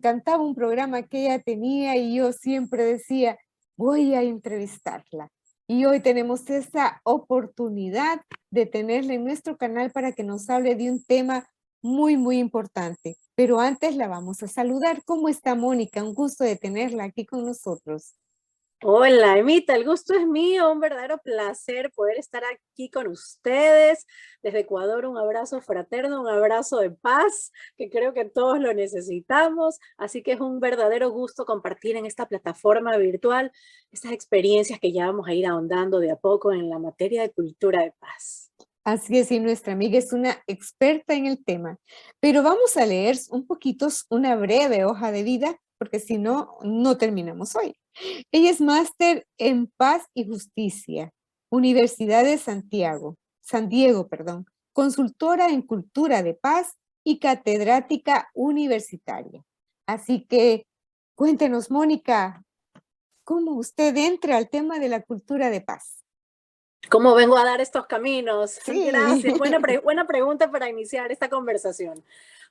encantaba un programa que ella tenía y yo siempre decía, voy a entrevistarla. Y hoy tenemos esa oportunidad de tenerla en nuestro canal para que nos hable de un tema muy, muy importante. Pero antes la vamos a saludar. ¿Cómo está Mónica? Un gusto de tenerla aquí con nosotros. Hola, Emita, el gusto es mío, un verdadero placer poder estar aquí con ustedes. Desde Ecuador, un abrazo fraterno, un abrazo de paz, que creo que todos lo necesitamos. Así que es un verdadero gusto compartir en esta plataforma virtual estas experiencias que ya vamos a ir ahondando de a poco en la materia de cultura de paz. Así es, y nuestra amiga es una experta en el tema. Pero vamos a leer un poquito, una breve hoja de vida, porque si no, no terminamos hoy. Ella es máster en Paz y Justicia, Universidad de Santiago, San Diego, perdón, consultora en Cultura de Paz y catedrática universitaria. Así que cuéntenos, Mónica, ¿cómo usted entra al tema de la cultura de paz? ¿Cómo vengo a dar estos caminos? Sí. Gracias, buena pregunta para iniciar esta conversación.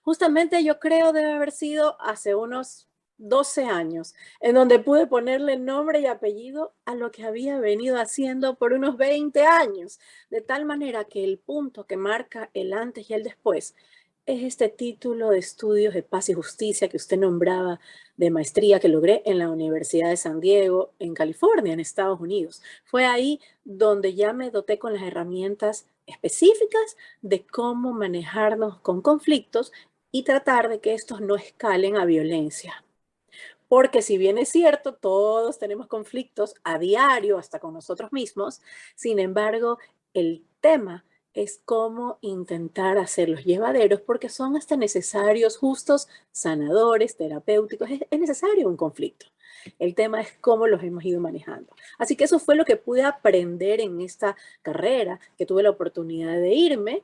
Justamente yo creo debe haber sido hace unos 12 años, en donde pude ponerle nombre y apellido a lo que había venido haciendo por unos 20 años, de tal manera que el punto que marca el antes y el después es este título de estudios de paz y justicia que usted nombraba, de maestría que logré en la Universidad de San Diego, en California, en Estados Unidos. Fue ahí donde ya me doté con las herramientas específicas de cómo manejarnos con conflictos y tratar de que estos no escalen a violencia. Porque si bien es cierto, todos tenemos conflictos a diario, hasta con nosotros mismos, sin embargo, el tema es cómo intentar hacerlos llevaderos porque son hasta necesarios, justos, sanadores, terapéuticos. Es necesario un conflicto. El tema es cómo los hemos ido manejando. Así que eso fue lo que pude aprender en esta carrera, que tuve la oportunidad de irme.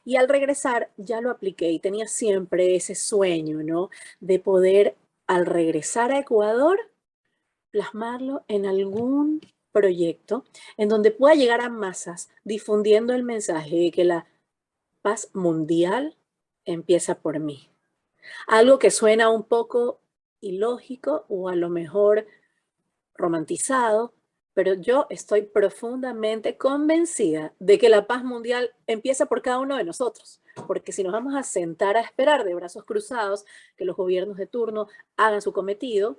Y al regresar ya lo apliqué y tenía siempre ese sueño, ¿no? De poder, al regresar a Ecuador, plasmarlo en algún proyecto en donde pueda llegar a masas difundiendo el mensaje de que la paz mundial empieza por mí. Algo que suena un poco ilógico o a lo mejor romantizado, pero yo estoy profundamente convencida de que la paz mundial empieza por cada uno de nosotros, porque si nos vamos a sentar a esperar de brazos cruzados que los gobiernos de turno hagan su cometido,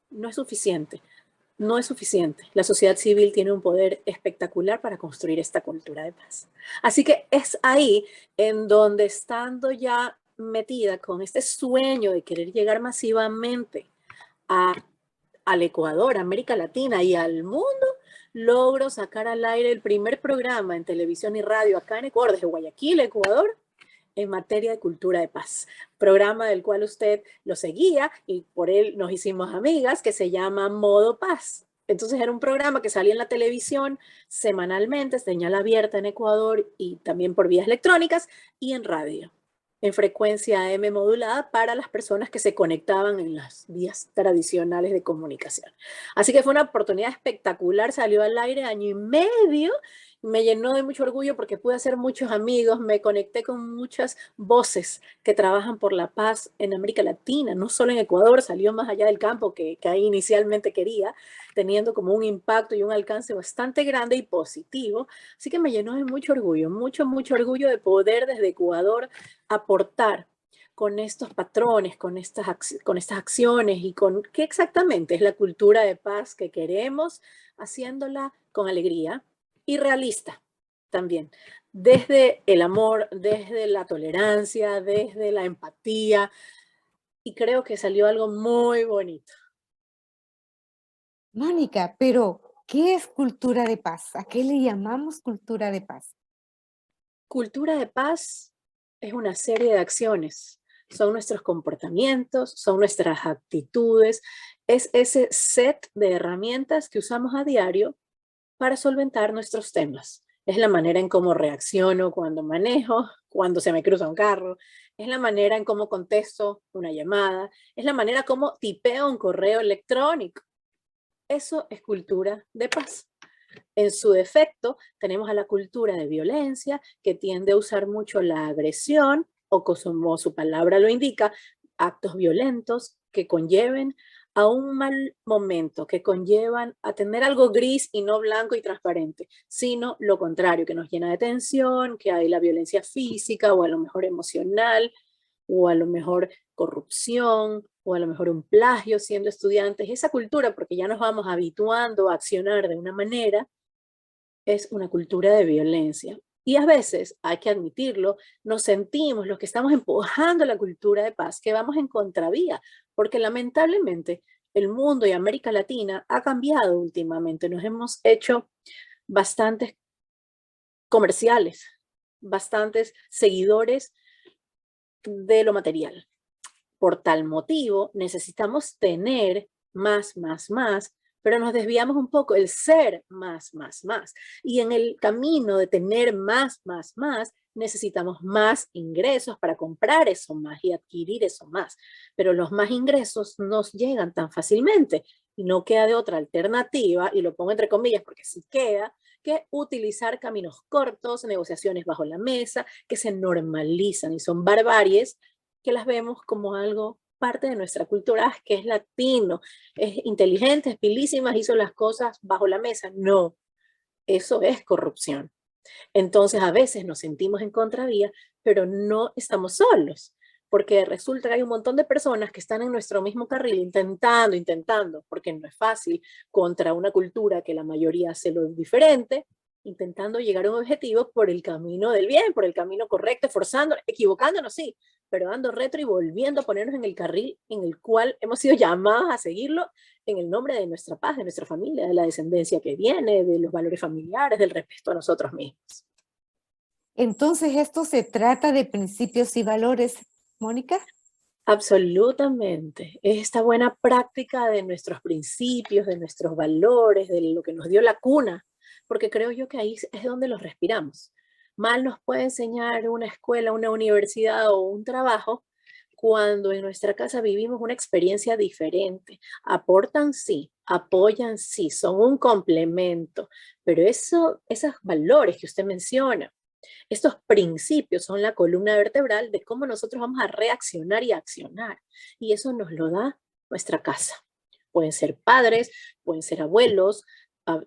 no es suficiente. No es suficiente. La sociedad civil tiene un poder espectacular para construir esta cultura de paz. Así que es ahí en donde, estando ya metida con este sueño de querer llegar masivamente a al Ecuador, a América Latina y al mundo, logro sacar al aire el primer programa en televisión y radio acá en Ecuador, desde Guayaquil, Ecuador, en materia de cultura de paz. Programa del cual usted lo seguía y por él nos hicimos amigas, que se llama Modo Paz. Entonces era un programa que salía en la televisión semanalmente, señal abierta en Ecuador y también por vías electrónicas y en radio en frecuencia AM modulada para las personas que se conectaban en las vías tradicionales de comunicación. Así que fue una oportunidad espectacular, salió al aire año y medio, me llenó de mucho orgullo porque pude hacer muchos amigos, me conecté con muchas voces que trabajan por la paz en América Latina, no solo en Ecuador, salió más allá del campo que ahí inicialmente quería, teniendo como un impacto y un alcance bastante grande y positivo. Así que me llenó de mucho orgullo, mucho orgullo de poder desde Ecuador aportar con estos patrones, con estas acciones y con qué exactamente es la cultura de paz que queremos, haciéndola con alegría y realista también, desde el amor, desde la tolerancia, desde la empatía, y creo que salió algo muy bonito. Mónica, pero ¿qué es cultura de paz? ¿A qué le llamamos cultura de paz? Cultura de paz es una serie de acciones, son nuestros comportamientos, son nuestras actitudes, es ese set de herramientas que usamos a diario para solventar nuestros temas. Es la manera en cómo reacciono cuando manejo, cuando se me cruza un carro, es la manera en cómo contesto una llamada, es la manera como tipeo un correo electrónico. Eso es cultura de paz. En su defecto, tenemos a la cultura de violencia, que tiende a usar mucho la agresión, o como su palabra lo indica, actos violentos que conlleven a un mal momento, que conllevan a tener algo gris y no blanco y transparente, sino lo contrario, que nos llena de tensión, que hay la violencia física o a lo mejor emocional, o a lo mejor corrupción, o a lo mejor un plagio siendo estudiantes. Esa cultura, porque ya nos vamos habituando a accionar de una manera, es una cultura de violencia. Y a veces, hay que admitirlo, nos sentimos los que estamos empujando la cultura de paz, que vamos en contravía, porque lamentablemente el mundo y América Latina ha cambiado últimamente. Nos hemos hecho bastantes comerciales, bastantes seguidores de lo material. Por tal motivo, necesitamos tener más, pero nos desviamos un poco el ser más. Y en el camino de tener más, necesitamos más ingresos para comprar eso más y adquirir eso más. Pero los más ingresos no llegan tan fácilmente y no queda de otra alternativa, y lo pongo entre comillas porque sí queda, que utilizar caminos cortos, negociaciones bajo la mesa, que se normalizan y son barbaries que las vemos como algo parte de nuestra cultura, que es latino, es inteligente, es pilísima, hizo las cosas bajo la mesa. No, eso es corrupción. Entonces a veces nos sentimos en contravía, pero no estamos solos, porque resulta que hay un montón de personas que están en nuestro mismo carril intentando, porque no es fácil, contra una cultura que la mayoría hace lo diferente, intentando llegar a un objetivo por el camino del bien, por el camino correcto, forzando, equivocándonos, sí, pero dando retro y volviendo a ponernos en el carril en el cual hemos sido llamados a seguirlo en el nombre de nuestra paz, de nuestra familia, de la descendencia que viene, de los valores familiares, del respeto a nosotros mismos. Entonces, ¿esto se trata de principios y valores, Mónica? Absolutamente. Es esta buena práctica de nuestros principios, de nuestros valores, de lo que nos dio la cuna, porque creo yo que ahí es donde los respiramos. Mal nos puede enseñar una escuela, una universidad o un trabajo cuando en nuestra casa vivimos una experiencia diferente. Aportan sí, apoyan sí, son un complemento, pero esos valores que usted menciona, estos principios son la columna vertebral de cómo nosotros vamos a reaccionar y accionar. Y eso nos lo da nuestra casa. Pueden ser padres, pueden ser abuelos.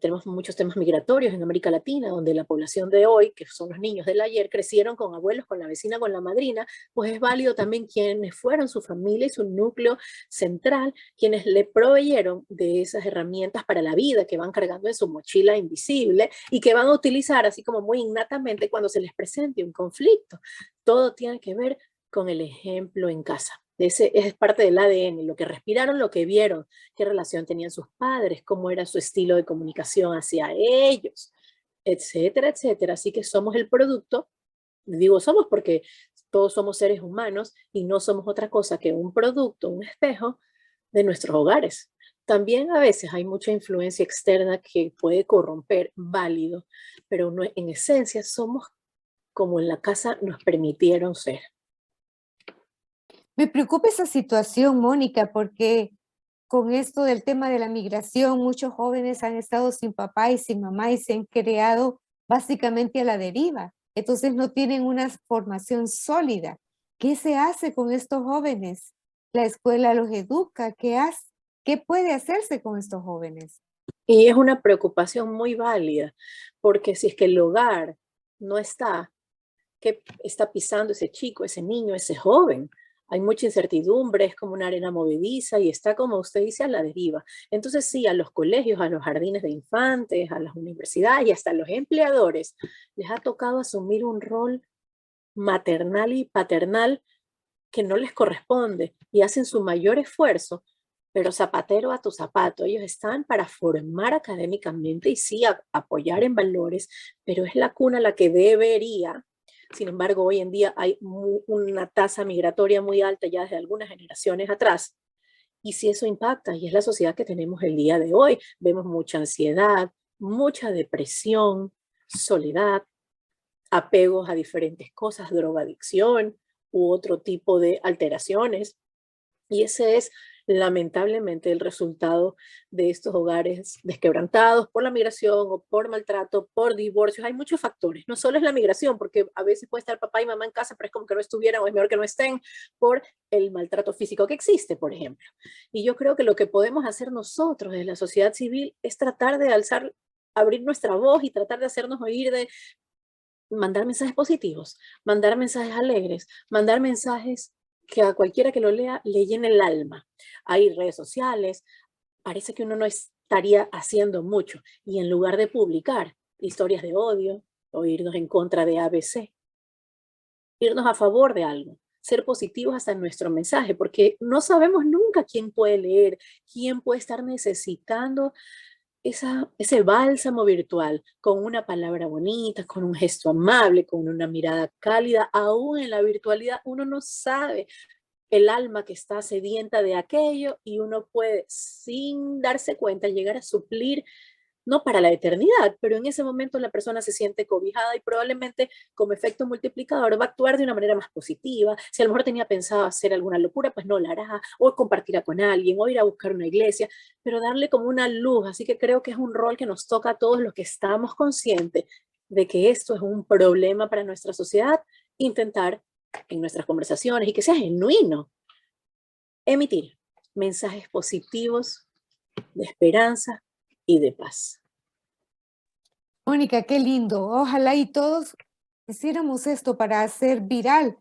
Tenemos muchos temas migratorios en América Latina, donde la población de hoy, que son los niños del ayer, crecieron con abuelos, con la vecina, con la madrina, pues es válido también quienes fueron su familia y su núcleo central, quienes le proveyeron de esas herramientas para la vida que van cargando en su mochila invisible y que van a utilizar así como muy innatamente cuando se les presente un conflicto. Todo tiene que ver con el ejemplo en casa. Ese es parte del ADN, lo que respiraron, lo que vieron, qué relación tenían sus padres, cómo era su estilo de comunicación hacia ellos, etcétera, etcétera. Así que somos el producto, digo somos porque todos somos seres humanos y no somos otra cosa que un producto, un espejo de nuestros hogares. También a veces hay mucha influencia externa que puede corromper, válido, pero no, en esencia somos como en la casa nos permitieron ser. Me preocupa esa situación, Mónica, porque con esto del tema de la migración, muchos jóvenes han estado sin papá y sin mamá y se han creado básicamente a la deriva. Entonces no tienen una formación sólida. ¿Qué se hace con estos jóvenes? La escuela los educa. ¿Qué hace? ¿Qué puede hacerse con estos jóvenes? Y es una preocupación muy válida, porque si es que el hogar no está, ¿qué está pisando ese chico, ese niño, ese joven? Hay mucha incertidumbre, es como una arena movediza y está, como usted dice, a la deriva. Entonces sí, a los colegios, a los jardines de infantes, a las universidades y hasta a los empleadores les ha tocado asumir un rol maternal y paternal que no les corresponde y hacen su mayor esfuerzo, pero zapatero a tu zapato. Ellos están para formar académicamente y sí apoyar en valores, pero es la cuna la que debería. Sin embargo, hoy en día hay una tasa migratoria muy alta ya desde algunas generaciones atrás. Y si eso impacta, y es la sociedad que tenemos el día de hoy, vemos mucha ansiedad, mucha depresión, soledad, apegos a diferentes cosas, drogadicción u otro tipo de alteraciones. Y ese es lamentablemente el resultado de estos hogares desquebrantados por la migración o por maltrato, por divorcios. Hay muchos factores, no solo es la migración, porque a veces puede estar papá y mamá en casa, pero es como que no estuvieran o es mejor que no estén por el maltrato físico que existe, por ejemplo. Y yo creo que lo que podemos hacer nosotros desde la sociedad civil es tratar de alzar, abrir nuestra voz y tratar de hacernos oír, de mandar mensajes positivos, mandar mensajes alegres, mandar mensajes que a cualquiera que lo lea le llene el alma. Hay redes sociales, parece que uno no estaría haciendo mucho y en lugar de publicar historias de odio o irnos en contra de ABC, irnos a favor de algo, ser positivos hasta en nuestro mensaje, porque no sabemos nunca quién puede leer, quién puede estar necesitando ese bálsamo virtual, con una palabra bonita, con un gesto amable, con una mirada cálida, aún en la virtualidad uno no sabe el alma que está sedienta de aquello y uno puede, sin darse cuenta, llegar a suplir, no para la eternidad, pero en ese momento la persona se siente cobijada y probablemente como efecto multiplicador va a actuar de una manera más positiva. Si a lo mejor tenía pensado hacer alguna locura, pues no la hará, o compartirá con alguien, o ir a buscar una iglesia, pero darle como una luz. Así que creo que es un rol que nos toca a todos los que estamos conscientes de que esto es un problema para nuestra sociedad, intentar en nuestras conversaciones y que sea genuino, emitir mensajes positivos de esperanza y de paz. Mónica, qué lindo. Ojalá y todos hiciéramos esto para hacer viral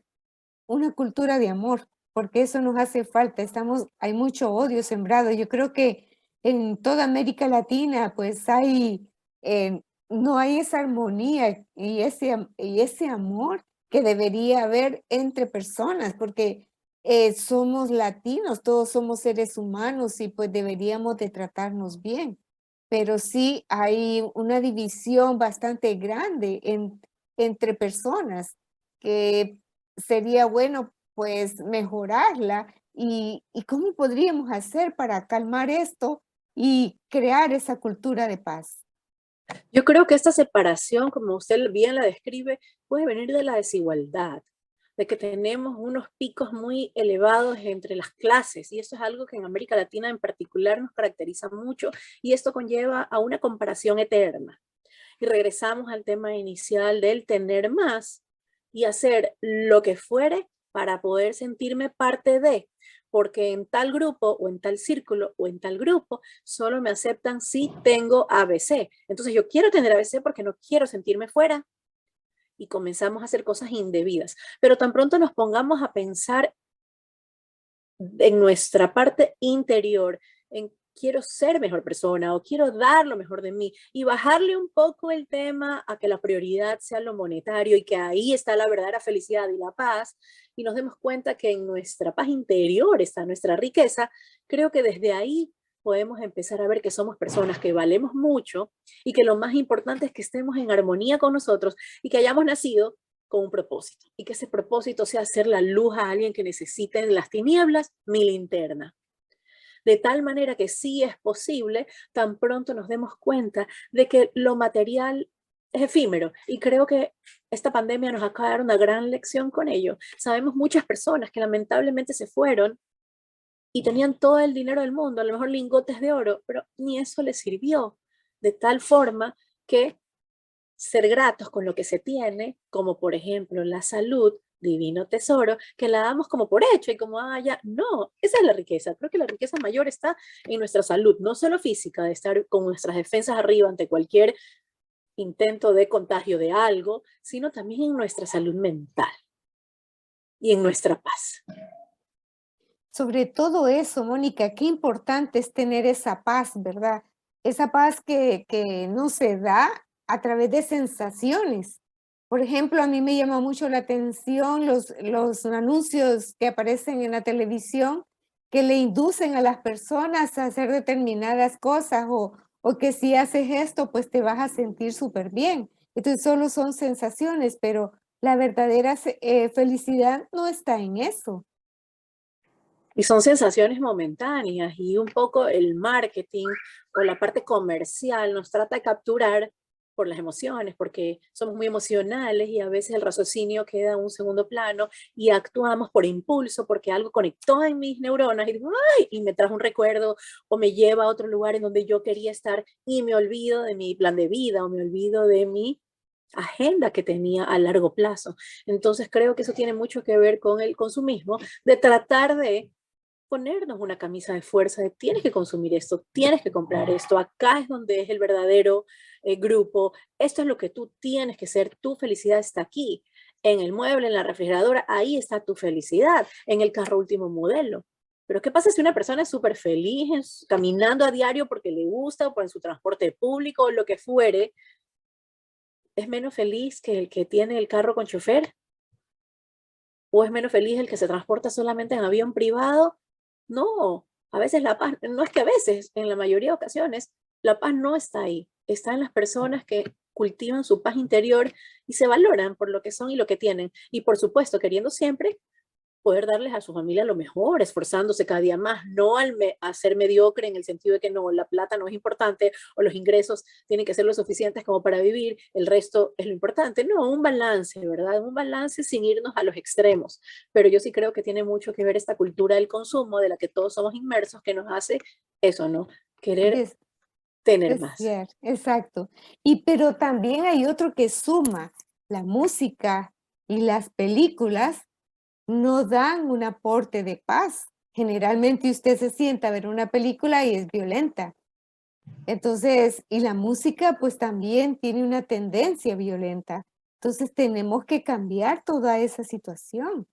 una cultura de amor, porque eso nos hace falta. Hay mucho odio sembrado. Yo creo que en toda América Latina, pues no hay esa armonía y ese amor que debería haber entre personas, porque somos latinos, todos somos seres humanos y pues deberíamos de tratarnos bien. Pero sí hay una división bastante grande entre personas que sería bueno, pues, mejorarla. ¿Y cómo podríamos hacer para calmar esto y crear esa cultura de paz? Yo creo que esta separación, como usted bien la describe, puede venir de la desigualdad, de que tenemos unos picos muy elevados entre las clases, y esto es algo que en América Latina en particular nos caracteriza mucho, y esto conlleva a una comparación eterna. Y regresamos al tema inicial del tener más y hacer lo que fuere para poder sentirme parte de, porque en tal grupo o en tal círculo o en tal grupo solo me aceptan si tengo ABC. Entonces yo quiero tener ABC porque no quiero sentirme fuera y comenzamos a hacer cosas indebidas. Pero tan pronto nos pongamos a pensar en nuestra parte interior, en quiero ser mejor persona o quiero dar lo mejor de mí y bajarle un poco el tema a que la prioridad sea lo monetario y que ahí está la verdadera felicidad y la paz y nos demos cuenta que en nuestra paz interior está nuestra riqueza, creo que desde ahí podemos empezar a ver que somos personas que valemos mucho y que lo más importante es que estemos en armonía con nosotros y que hayamos nacido con un propósito y que ese propósito sea hacer la luz a alguien que necesite en las tinieblas mi linterna. De tal manera que sí es posible, tan pronto nos demos cuenta de que lo material es efímero y creo que esta pandemia nos acaba de dar una gran lección con ello. Sabemos muchas personas que lamentablemente se fueron y tenían todo el dinero del mundo, a lo mejor lingotes de oro, pero ni eso les sirvió, de tal forma que ser gratos con lo que se tiene, como por ejemplo la salud, divino tesoro, que la damos como por hecho y como, ya, no, esa es la riqueza. Creo que la riqueza mayor está en nuestra salud, no solo física, de estar con nuestras defensas arriba ante cualquier intento de contagio de algo, sino también en nuestra salud mental y en nuestra paz. Sobre todo eso, Mónica, qué importante es tener esa paz, ¿verdad? Esa paz que no se da a través de sensaciones. Por ejemplo, a mí me llama mucho la atención los anuncios que aparecen en la televisión que le inducen a las personas a hacer determinadas cosas o que si haces esto, pues te vas a sentir súper bien. Entonces solo son sensaciones, pero la verdadera felicidad no está en eso. Y son sensaciones momentáneas y un poco el marketing o la parte comercial nos trata de capturar por las emociones, porque somos muy emocionales y a veces el raciocinio queda en un segundo plano y actuamos por impulso porque algo conectó en mis neuronas y digo, ¡ay! Y me trajo un recuerdo o me lleva a otro lugar en donde yo quería estar y me olvido de mi plan de vida o me olvido de mi agenda que tenía a largo plazo. Entonces creo que eso tiene mucho que ver con el consumismo, de tratar de ponernos una camisa de fuerza de tienes que consumir esto, tienes que comprar esto, acá es donde es el verdadero grupo, esto es lo que tú tienes que ser, tu felicidad está aquí, en el mueble, en la refrigeradora, ahí está tu felicidad, en el carro último modelo. Pero ¿qué pasa si una persona es súper feliz caminando a diario porque le gusta o por en su transporte público o lo que fuere? ¿Es menos feliz que el que tiene el carro con chofer? ¿O es menos feliz el que se transporta solamente en avión privado? No, a veces la paz, no es que a veces, en la mayoría de ocasiones, la paz no está ahí. Está en las personas que cultivan su paz interior y se valoran por lo que son y lo que tienen. Y por supuesto, queriendo siempre poder darles a su familia lo mejor, esforzándose cada día más, no a ser mediocre en el sentido de que no, la plata no es importante o los ingresos tienen que ser lo suficientes como para vivir, el resto es lo importante. No, un balance, ¿verdad? Un balance sin irnos a los extremos. Pero yo sí creo que tiene mucho que ver esta cultura del consumo de la que todos somos inmersos que nos hace eso, ¿no? Querer Des- tener más. desear, exacto. Y pero también hay otro que suma, la música y las películas no dan un aporte de paz. Generalmente usted se sienta a ver una película y es violenta. Entonces, y la música pues también tiene una tendencia violenta. Entonces tenemos que cambiar toda esa situación.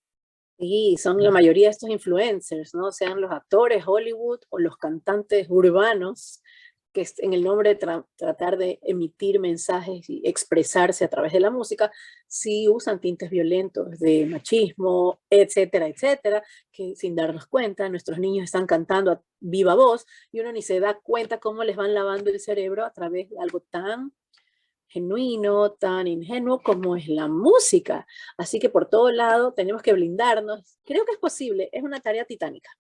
Sí, son la mayoría de estos influencers, ¿no? Sean los actores Hollywood o los cantantes urbanos, que en el nombre de tratar de emitir mensajes y expresarse a través de la música, sí usan tintes violentos de machismo, etcétera, etcétera, que sin darnos cuenta, nuestros niños están cantando a viva voz y uno ni se da cuenta cómo les van lavando el cerebro a través de algo tan genuino, tan ingenuo como es la música. Así que por todo lado tenemos que blindarnos. Creo que es posible, es una tarea titánica.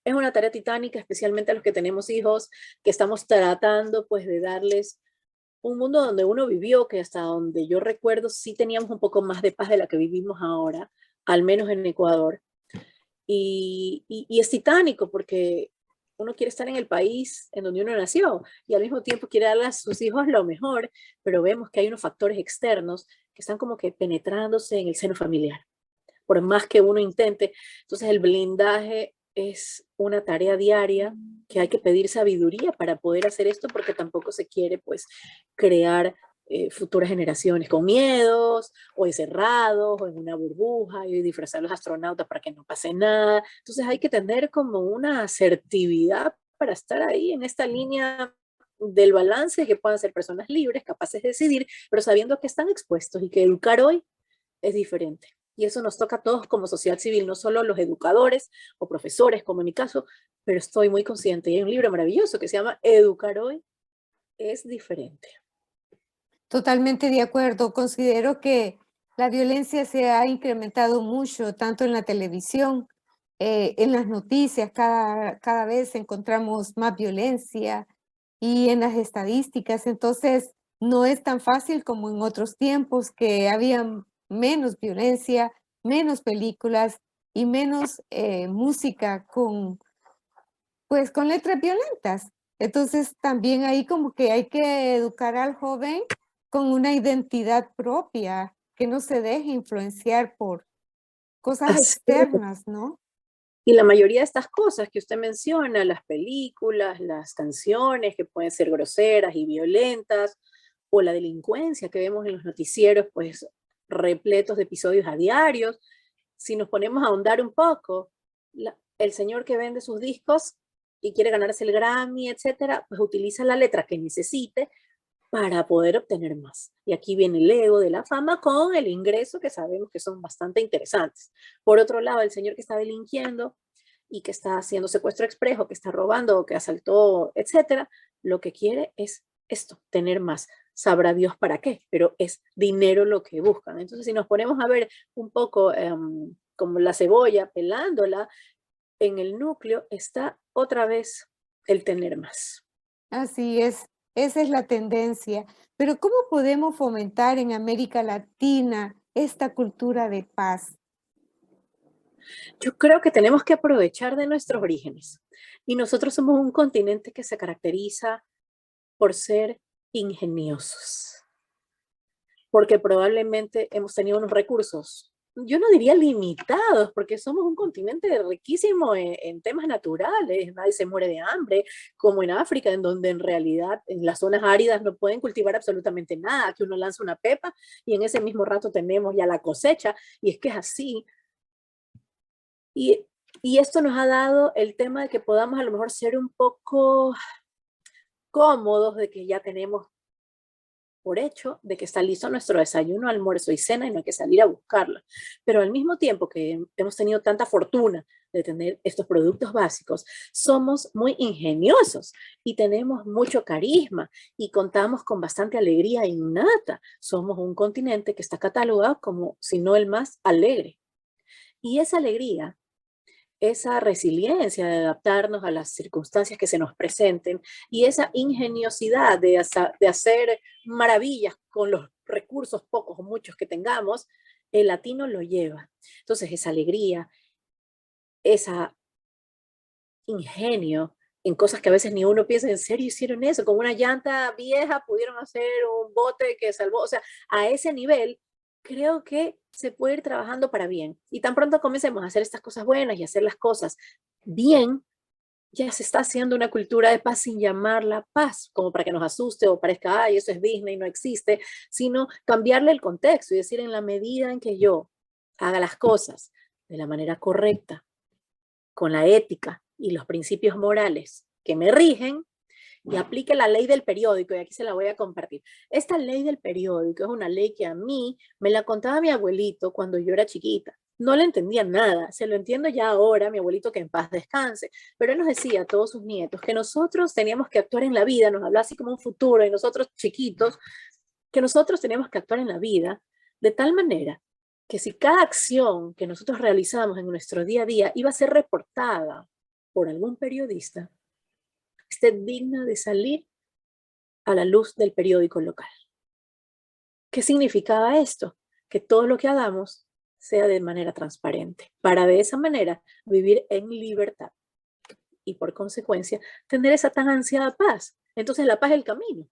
Es una tarea titánica, especialmente a los que tenemos hijos, que estamos tratando pues de darles un mundo donde uno vivió, que hasta donde yo recuerdo sí teníamos un poco más de paz de la que vivimos ahora, al menos en Ecuador. Y es titánico porque uno quiere estar en el país en donde uno nació y al mismo tiempo quiere darle a sus hijos lo mejor, pero vemos que hay unos factores externos que están como que penetrándose en el seno familiar, por más que uno intente. Entonces el blindaje es una tarea diaria que hay que pedir sabiduría para poder hacer esto porque tampoco se quiere pues crear futuras generaciones con miedos o encerrados o en una burbuja y disfrazar a los astronautas para que no pase nada. Entonces hay que tener como una asertividad para estar ahí en esta línea del balance, que puedan ser personas libres, capaces de decidir, pero sabiendo que están expuestos y que educar hoy es diferente. Y eso nos toca a todos como sociedad civil, no solo los educadores o profesores, como en mi caso, pero estoy muy consciente. Y hay un libro maravilloso que se llama Educar hoy es diferente. Totalmente de acuerdo. Considero que la violencia se ha incrementado mucho, tanto en la televisión, en las noticias, cada vez encontramos más violencia y en las estadísticas. Entonces, no es tan fácil como en otros tiempos que había menos violencia, menos películas y menos música con, pues, con letras violentas. Entonces, también ahí como que hay que educar al joven con una identidad propia, que no se deje influenciar por cosas Así es. externas, ¿no? Y la mayoría de estas cosas que usted menciona, las películas, las canciones que pueden ser groseras y violentas, o la delincuencia que vemos en los noticieros, pues repletos de episodios a diarios, si nos ponemos a ahondar un poco, el señor que vende sus discos y quiere ganarse el Grammy, etcétera, pues utiliza la letra que necesite para poder obtener más. Y aquí viene el ego de la fama con el ingreso que sabemos que son bastante interesantes. Por otro lado, el señor que está delinquiendo y que está haciendo secuestro expreso, que está robando, o que asaltó, etcétera, lo que quiere es esto, tener más. Sabrá Dios para qué, pero es dinero lo que buscan. Entonces, si nos ponemos a ver un poco como la cebolla, pelándola, en el núcleo está otra vez el tener más. Así es. esa es la tendencia. Pero ¿cómo podemos fomentar en América Latina esta cultura de paz? Yo creo que tenemos que aprovechar de nuestros orígenes. Y nosotros somos un continente que se caracteriza por ser ingeniosos, porque probablemente hemos tenido unos recursos, yo no diría limitados, porque somos un continente riquísimo en temas naturales, nadie se muere de hambre, como en África, en donde en realidad en las zonas áridas no pueden cultivar absolutamente nada, que uno lanza una pepa y en ese mismo rato tenemos ya la cosecha, y es que es así. Y, y esto nos ha dado el tema de que podamos a lo mejor ser un poco cómodos de que ya tenemos por hecho de que está listo nuestro desayuno, almuerzo y cena y no hay que salir a buscarlo. Pero al mismo tiempo que hemos tenido tanta fortuna de tener estos productos básicos, somos muy ingeniosos y tenemos mucho carisma y contamos con bastante alegría innata. Somos un continente que está catalogado como, si no el más alegre. Y esa alegría, esa resiliencia de adaptarnos a las circunstancias que se nos presenten y esa ingeniosidad de hacer maravillas con los recursos pocos o muchos que tengamos, el latino lo lleva. Entonces, esa alegría, esa ingenio en cosas que a veces ni uno piensa, ¿en serio hicieron eso? Con una llanta vieja pudieron hacer un bote que salvó, o sea, a ese nivel creo que se puede ir trabajando para bien. Y tan pronto comencemos a hacer estas cosas buenas y hacer las cosas bien, ya se está haciendo una cultura de paz sin llamarla paz, como para que nos asuste o parezca, ay, eso es Disney, no existe, sino cambiarle el contexto y decir, en la medida en que yo haga las cosas de la manera correcta, con la ética y los principios morales que me rigen, y aplique la ley del periódico, y aquí se la voy a compartir. Esta ley del periódico es una ley que a mí me la contaba mi abuelito cuando yo era chiquita. No le entendía nada, se lo entiendo ya ahora, mi abuelito que en paz descanse, pero él nos decía a todos sus nietos que nosotros teníamos que actuar en la vida, nos hablaba así como un futuro, y nosotros chiquitos, que nosotros teníamos que actuar en la vida de tal manera que si cada acción que nosotros realizamos en nuestro día a día iba a ser reportada por algún periodista, esté digna de salir a la luz del periódico local. ¿Qué significaba esto? Que todo lo que hagamos sea de manera transparente, para de esa manera vivir en libertad y por consecuencia tener esa tan ansiada paz. Entonces la paz es el camino.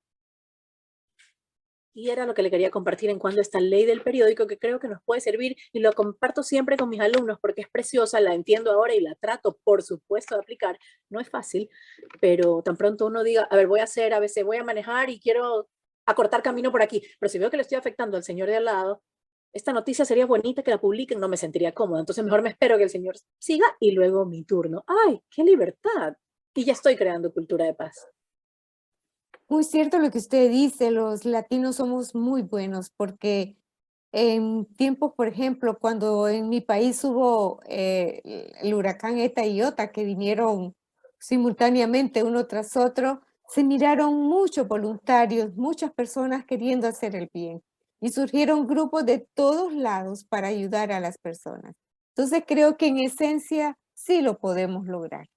Y era lo que le quería compartir en cuanto a esta ley del periódico que creo que nos puede servir y lo comparto siempre con mis alumnos porque es preciosa, la entiendo ahora y la trato, por supuesto, de aplicar. No es fácil, pero tan pronto uno diga, a ver, voy a hacer, a veces voy a manejar y quiero acortar camino por aquí, pero si veo que le estoy afectando al señor de al lado, esta noticia sería bonita que la publiquen, no me sentiría cómoda, entonces mejor me espero que el señor siga y luego mi turno. ¡Ay, qué libertad! Y ya estoy creando cultura de paz. Muy cierto lo que usted dice, los latinos somos muy buenos porque en tiempos, por ejemplo, cuando en mi país hubo el huracán Eta y Iota que vinieron simultáneamente uno tras otro, se miraron muchos voluntarios, muchas personas queriendo hacer el bien y surgieron grupos de todos lados para ayudar a las personas. Entonces creo que en esencia sí lo podemos lograr.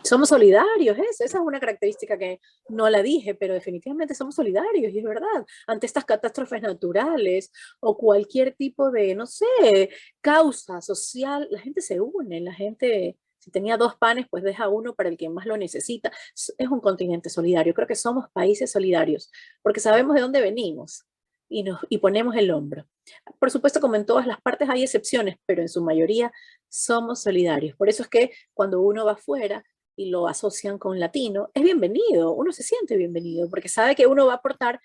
Somos solidarios, esa es una característica que no la dije, pero definitivamente somos solidarios, y es verdad, ante estas catástrofes naturales o cualquier tipo de, no sé, causa social, la gente se une, la gente, si tenía dos panes, pues deja uno para el que más lo necesita. Es un continente solidario, creo que somos países solidarios, porque sabemos de dónde venimos y ponemos el hombro. Por supuesto, como en todas las partes hay excepciones, pero en su mayoría somos solidarios. Por eso es que cuando uno va afuera, y lo asocian con latino, es bienvenido, uno se siente bienvenido, porque sabe que uno va a aportar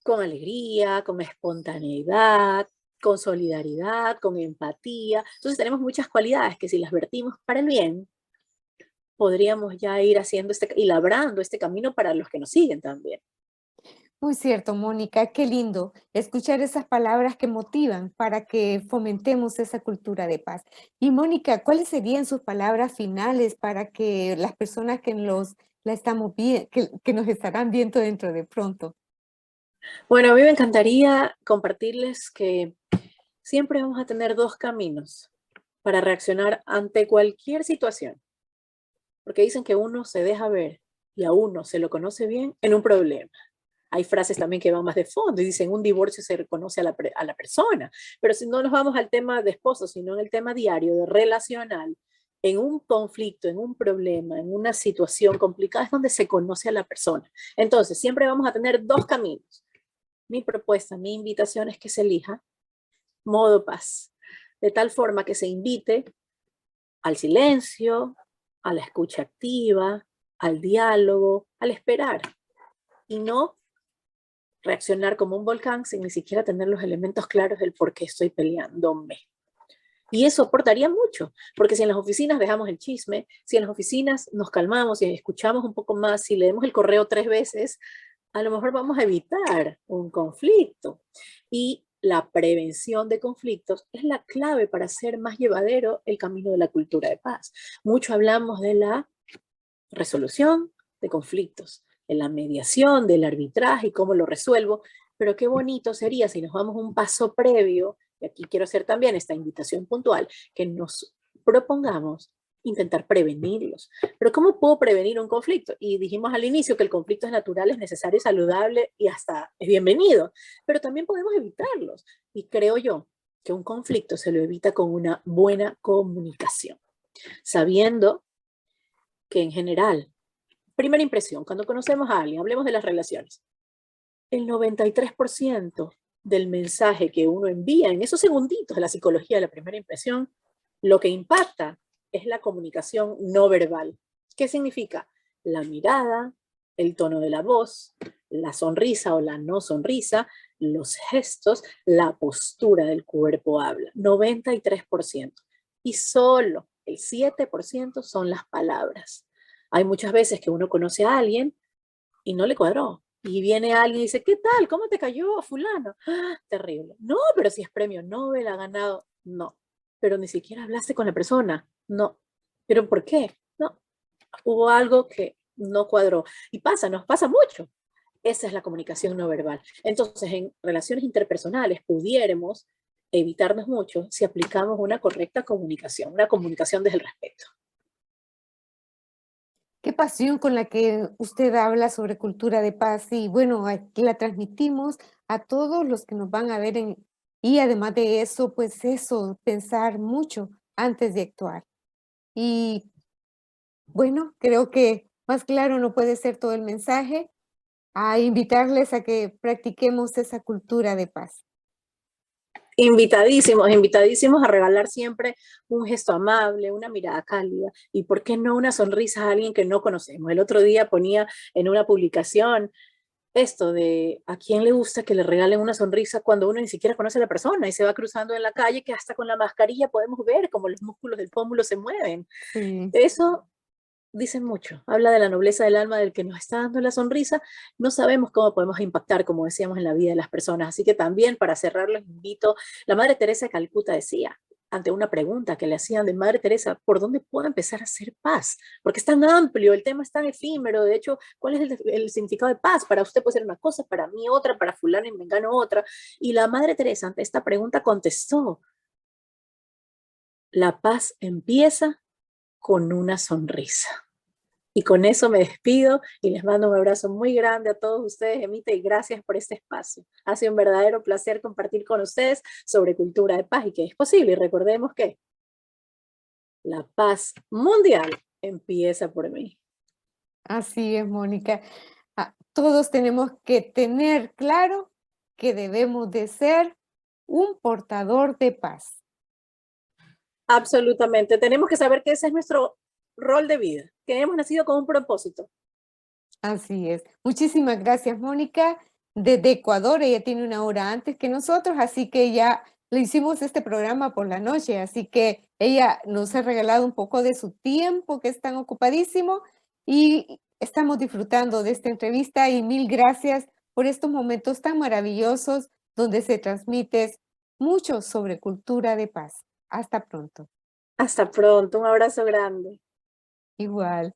con alegría, con espontaneidad, con solidaridad, con empatía. Entonces tenemos muchas cualidades que si las vertimos para el bien, podríamos ya ir haciendo y labrando este camino para los que nos siguen también. Muy cierto, Mónica, qué lindo escuchar esas palabras que motivan para que fomentemos esa cultura de paz. Y Mónica, ¿cuáles serían sus palabras finales para que las personas la estamos que nos estarán viendo dentro de pronto? Bueno, a mí me encantaría compartirles que siempre vamos a tener dos caminos para reaccionar ante cualquier situación, porque dicen que uno se deja ver y a uno se lo conoce bien en un problema. Hay frases también que van más de fondo y dicen, un divorcio se reconoce a la persona. Pero si no nos vamos al tema de esposo, sino en el tema diario, de relacional, en un conflicto, en un problema, en una situación complicada, es donde se conoce a la persona. Entonces, siempre vamos a tener dos caminos. Mi propuesta, mi invitación es que se elija modo paz, de tal forma que se invite al silencio, a la escucha activa, al diálogo, al esperar, y no reaccionar como un volcán sin ni siquiera tener los elementos claros del por qué estoy peleándome. Y eso aportaría mucho, porque si en las oficinas dejamos el chisme, si en las oficinas nos calmamos y escuchamos un poco más, si leemos el correo 3 veces, a lo mejor vamos a evitar un conflicto. Y la prevención de conflictos es la clave para hacer más llevadero el camino de la cultura de paz. Mucho hablamos de la resolución de conflictos, de la mediación, del arbitraje y cómo lo resuelvo, pero qué bonito sería si nos vamos un paso previo, y aquí quiero hacer también esta invitación puntual, que nos propongamos intentar prevenirlos. Pero ¿cómo puedo prevenir un conflicto? Y dijimos al inicio que el conflicto es natural, es necesario, es saludable y hasta es bienvenido, pero también podemos evitarlos. Y creo yo que un conflicto se lo evita con una buena comunicación, sabiendo que en general, primera impresión, cuando conocemos a alguien, hablemos de las relaciones, el 93% del mensaje que uno envía en esos segunditos de la psicología de la primera impresión, lo que impacta es la comunicación no verbal. ¿Qué significa? La mirada, el tono de la voz, la sonrisa o la no sonrisa, los gestos, la postura del cuerpo habla. 93%. Y solo el 7% son las palabras. Hay muchas veces que uno conoce a alguien y no le cuadró. Y viene alguien y dice, ¿qué tal? ¿Cómo te cayó fulano? ¡Ah, terrible! No, pero si es premio Nobel, ha ganado. No, pero ni siquiera hablaste con la persona. No, pero ¿por qué? No, hubo algo que no cuadró. Y pasa, nos pasa mucho. Esa es la comunicación no verbal. Entonces, en relaciones interpersonales pudiéramos evitarnos mucho si aplicamos una correcta comunicación, una comunicación desde el respeto. Qué pasión con la que usted habla sobre cultura de paz y bueno, aquí la transmitimos a todos los que nos van a ver y además de eso, pues eso, pensar mucho antes de actuar. Y bueno, creo que más claro no puede ser todo el mensaje, a invitarles a que practiquemos esa cultura de paz. Invitadísimos, invitadísimos a regalar siempre un gesto amable, una mirada cálida y, ¿por qué no, una sonrisa a alguien que no conocemos? El otro día ponía en una publicación esto de a quién le gusta que le regalen una sonrisa cuando uno ni siquiera conoce a la persona y se va cruzando en la calle, que hasta con la mascarilla podemos ver cómo los músculos del pómulo se mueven. Sí. Eso dicen mucho, habla de la nobleza del alma del que nos está dando la sonrisa. No sabemos cómo podemos impactar, como decíamos, en la vida de las personas. Así que también, para cerrar, les invito, la Madre Teresa de Calcuta decía, ante una pregunta que le hacían de Madre Teresa, ¿por dónde puedo empezar a hacer paz? Porque es tan amplio, el tema es tan efímero. De hecho, ¿cuál es el significado de paz? Para usted puede ser una cosa, para mí otra, para fulano y mengano otra. Y la Madre Teresa ante esta pregunta contestó, la paz empieza con una sonrisa. Y con eso me despido y les mando un abrazo muy grande a todos ustedes, Emita, y gracias por este espacio. Ha sido un verdadero placer compartir con ustedes sobre cultura de paz y que es posible. Y recordemos que la paz mundial empieza por mí. Así es, Mónica. Todos tenemos que tener claro que debemos de ser un portador de paz. Absolutamente. Tenemos que saber que ese es nuestro rol de vida, que hemos nacido con un propósito. Así es. Muchísimas gracias, Mónica. Desde Ecuador, ella tiene una hora antes que nosotros, así que ya le hicimos este programa por la noche, así que ella nos ha regalado un poco de su tiempo, que es tan ocupadísimo, y estamos disfrutando de esta entrevista y mil gracias por estos momentos tan maravillosos donde se transmite mucho sobre cultura de paz. Hasta pronto. Hasta pronto. Un abrazo grande. Igual.